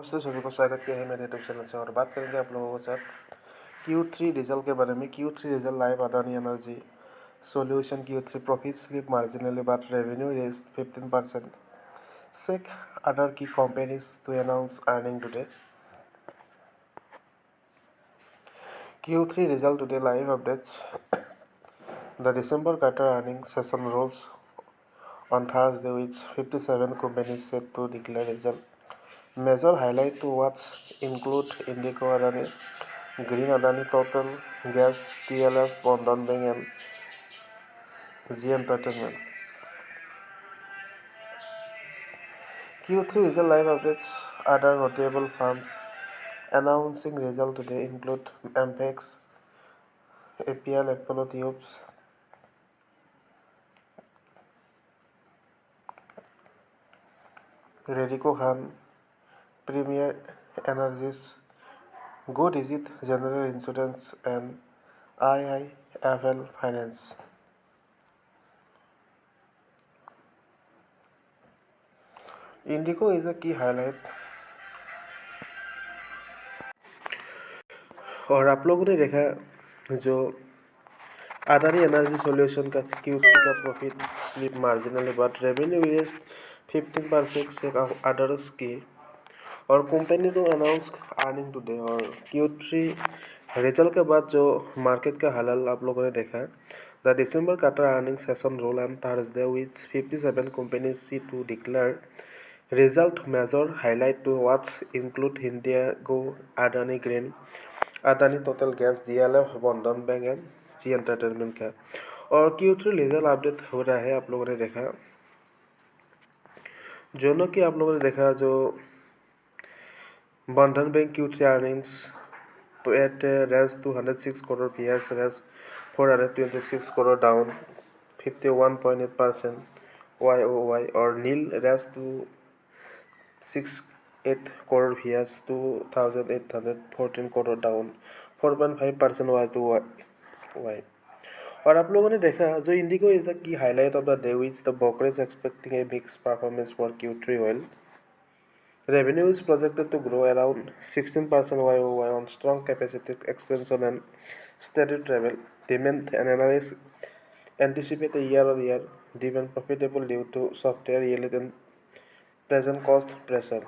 नमस्ते सभी को, स्वागत किया है मेरे यूट्यूब चैनल से। और बात करेंगे आप लोगों के साथ Q3 रिजल्ट के बारे में। Q3 result live Adani energy solution Q3 profit slip marginally but revenue raise 15%. Check other key companies to announce earning today. Q3 result today live updates. The December quarter earnings session rolls on Thursday with 57 companies set to declare result. Major highlight to watch include IndiGo, Adani Green, Adani Total Gas, TLF, Bandhan Bank and ZEEL Entertainment. Q3 result live updates. Other notable firms announcing result today include Mphasis, APL Apollo Tubes, Radico Khaitan, Premier Energies, Go Digit General Insurance and IIFL Finance. IndiGo is a key highlight और आप लोगों ने देखा जो Adani energy solution का Q3 का profit slip marginally but revenue raise 15% से others की और कंपनी ने अनाउंस अर्निंग टुडे। और Q3 रिजल्ट के बाद जो मार्केट का हालत आप लोगों ने देखा, the December quarter earning session roll on Thursday with 57 companies set to declare result. Major highlight to watch include IndiGo, Adani Green, Adani Total Gas, DLF, Bandhan Bank and ZEEL Entertainment का। और Q3 result update हो रहा है, आप लोगों ने देखा जो कि आप लोगों ने देखा जो Bandhan bank Q3 earnings at रेज 206 करोड़ PS रेज 426 करोड़ डाउन 51.8% YOY और नील रेज to 68 crore PS 2,814 crore down 4.5% Y to Y। और आप लोगों ने देखा जो IndiGo is the key highlight of the day which the brokerage expecting a mix performance for Q3 oil. Revenue is projected to grow around 16% YOY on strong capacity expansion and steady travel demand, and analysts anticipate a year-on-year dip in profitable due to software yield and present cost pressure.